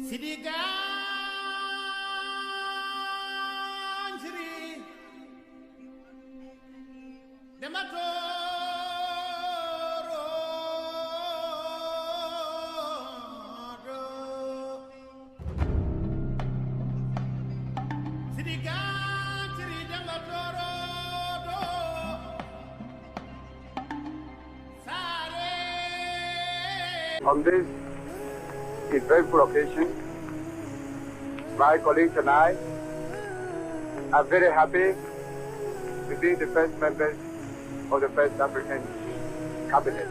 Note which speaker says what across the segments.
Speaker 1: On this eventful occasion, my colleagues and I are very happy to be the first members of the first African cabinet.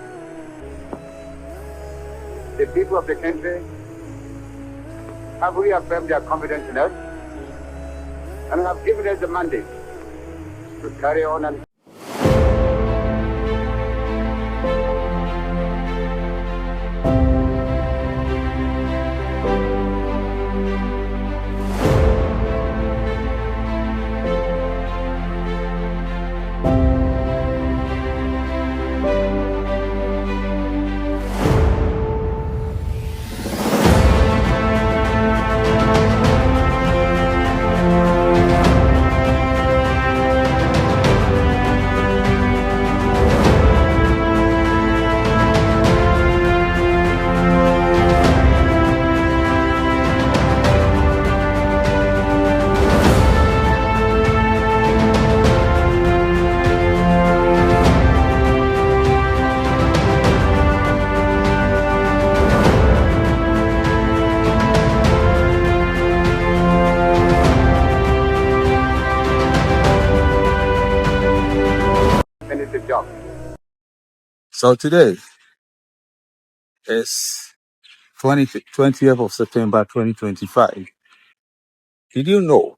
Speaker 1: The people of the country have reaffirmed their confidence in us and have given us the mandate to carry on and finish the job.
Speaker 2: So today is 20th of September 2025. Did you know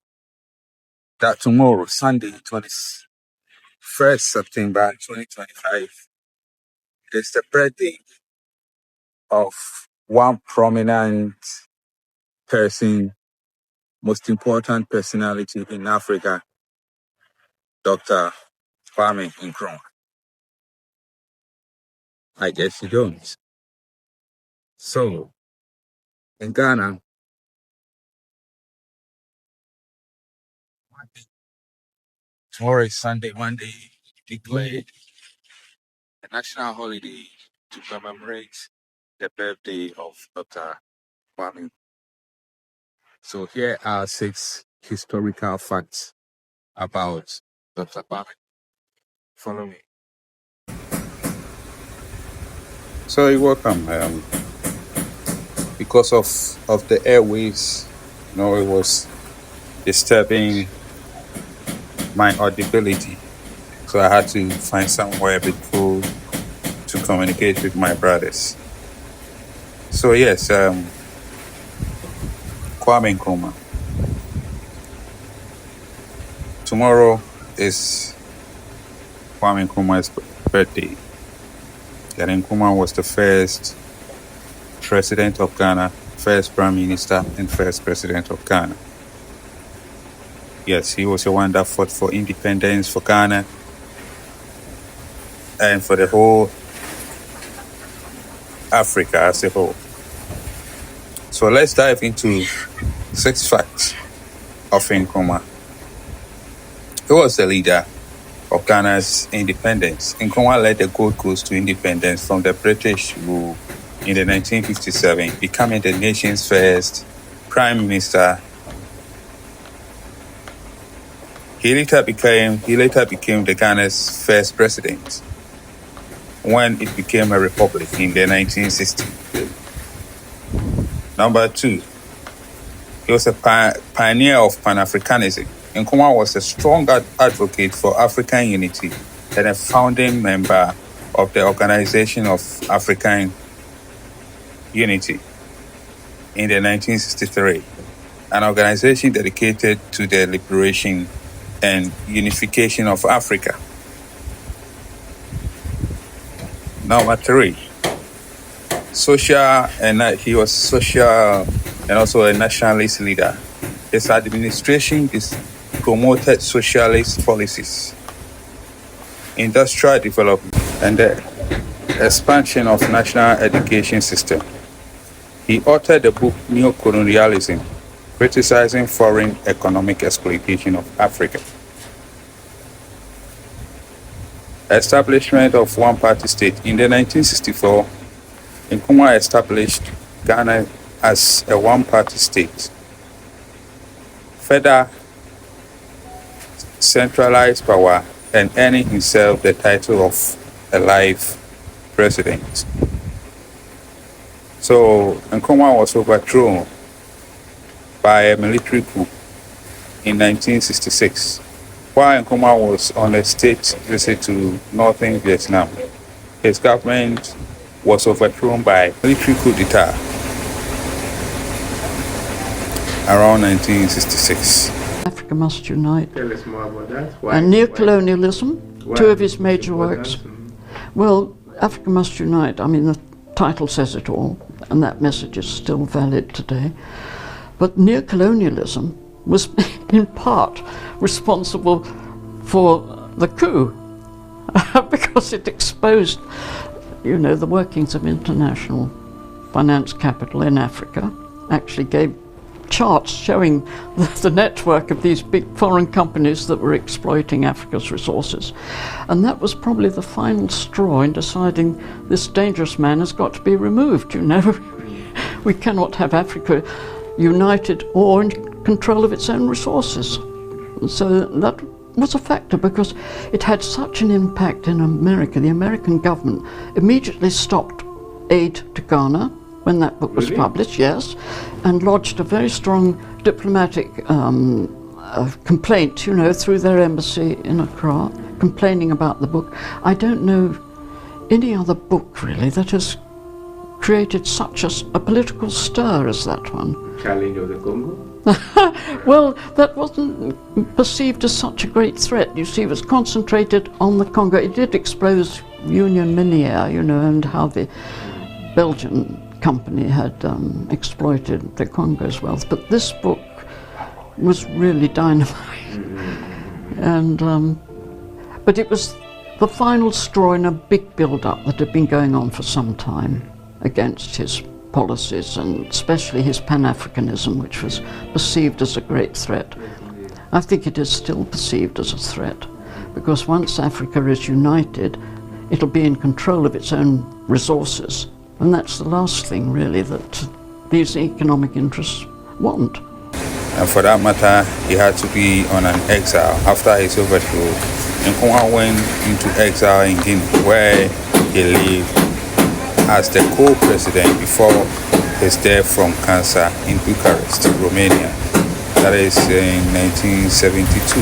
Speaker 2: that tomorrow, Sunday, 21st September 2025, is the birthday of one prominent person, most important personality in Africa, Dr. Kwame Nkrumah? I guess you don't. So, in Ghana, tomorrow is Sunday, Monday, declared a national holiday to commemorate the birthday of Dr. Kwame. So here are 6 historical facts about Dr. Kwame. Follow me. So you're welcome. Because of the airwaves, it was disturbing my audibility. So I had to find somewhere beautiful to communicate with my brothers. So yes, Kwame Nkrumah. Tomorrow is Kwame Nkrumah's birthday. And Nkrumah was the first president of Ghana, first prime minister, and first president of Ghana. Yes, he was the one that fought for independence for Ghana and for the whole Africa as a whole. So let's dive into 6 facts of Nkrumah. He was the leader of Ghana's independence. Nkrumah led the Gold Coast to independence from the British rule in the 1957, becoming the nation's first prime minister. He later became the Ghana's first president when it became a republic in the 1960s. Number 2, he was a pioneer of Pan-Africanism. Nkrumah was a strong advocate for African unity and a founding member of the Organization of African Unity in the 1963, an organization dedicated to the liberation and unification of Africa. Number 3, he was social and also a nationalist leader. His administration promoted socialist policies, industrial development, and the expansion of national education system. He authored the book Neo-Colonialism, criticizing foreign economic exploitation of Africa. Establishment of one-party state. In the 1964, Nkrumah established Ghana as a one-party state. Further centralized power and earning himself the title of a life president. So Nkrumah was overthrown by a military coup in 1966, while Nkrumah was on a state visit to northern Vietnam. His government was overthrown by military coup d'etat around 1966.
Speaker 3: Africa Must Unite.
Speaker 4: Tell us more about that. Why?
Speaker 3: And Neo-Colonialism, two of his major
Speaker 4: Why
Speaker 3: works.
Speaker 4: that?
Speaker 3: Well, Africa Must Unite, I mean, the title says it all, and that message is still valid today. But neo-colonialism was in part responsible for the coup because it exposed, you know, the workings of international finance capital in Africa, actually gave charts showing the network of these big foreign companies that were exploiting Africa's resources. And that was probably the final straw in deciding this dangerous man has got to be removed, you know. We cannot have Africa united or in control of its own resources. So that was a factor because it had such an impact in America. The American government immediately stopped aid to Ghana when that book was published, yes, and lodged a very strong diplomatic complaint, you know, through their embassy in Accra, complaining about the book. I don't know any other book, really, that has created such a political stir as that one.
Speaker 4: Challenge of the Congo?
Speaker 3: Well, that wasn't perceived as such a great threat. You see, it was concentrated on the Congo. It did expose Union Miniere, you know, and how the Belgian company had exploited the Congo's wealth. But this book was really dynamite. And but it was the final straw in a big build-up that had been going on for some time against his policies, and especially his Pan-Africanism, which was perceived as a great threat. I think it is still perceived as a threat, because once Africa is united, it'll be in control of its own resources, and that's the last thing, really, that these economic interests want.
Speaker 2: And for that matter, he had to be on an exile after his overthrow. Nkrumah went into exile in Guinea, where he lived as the co-president before his death from cancer in Bucharest, Romania. That is in 1972.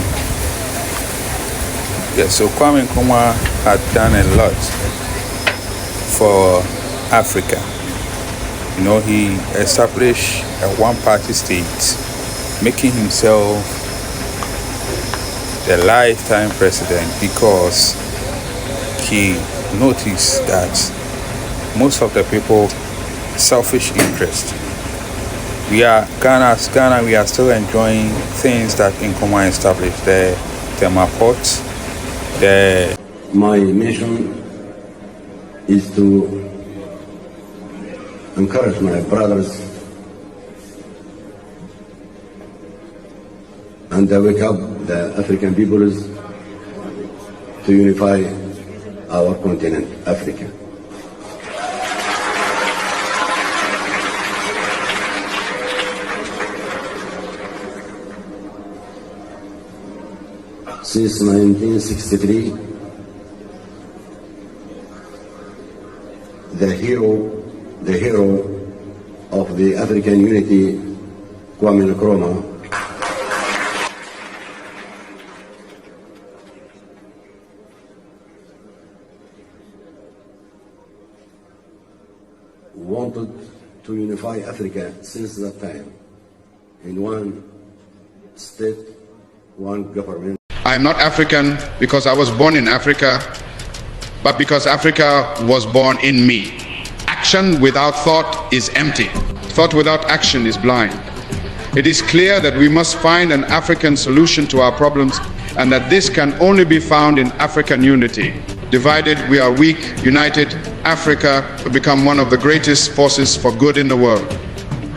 Speaker 2: Yeah, so Kwame Nkrumah had done a lot for Africa. You know, he established a one-party state, making himself the lifetime president because he noticed that most of the people, selfish interest. We are Ghana, we are still enjoying things that Nkrumah established. The thermal ports,
Speaker 5: My mission is to encourage my brothers and wake up the African peoples to unify our continent, Africa. Since 1963, the hero of the African unity, Kwame Nkrumah, wanted to unify Africa since that time in one state, one government.
Speaker 6: I am not African because I was born in Africa, but because Africa was born in me. Action without thought is empty. Thought without action is blind. It is clear that we must find an African solution to our problems, and that this can only be found in African unity. Divided, we are weak. United, Africa will become one of the greatest forces for good in the world.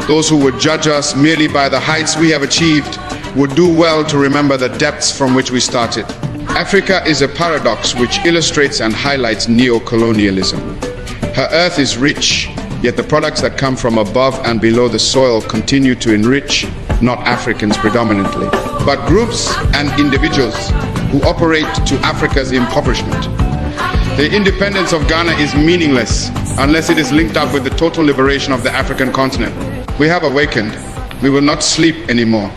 Speaker 6: Those who would judge us merely by the heights we have achieved would do well to remember the depths from which we started. Africa is a paradox which illustrates and highlights neo-colonialism. Her earth is rich, yet the products that come from above and below the soil continue to enrich not Africans predominantly, but groups and individuals who operate to Africa's impoverishment. The independence of Ghana is meaningless unless it is linked up with the total liberation of the African continent. We have awakened. We will not sleep anymore.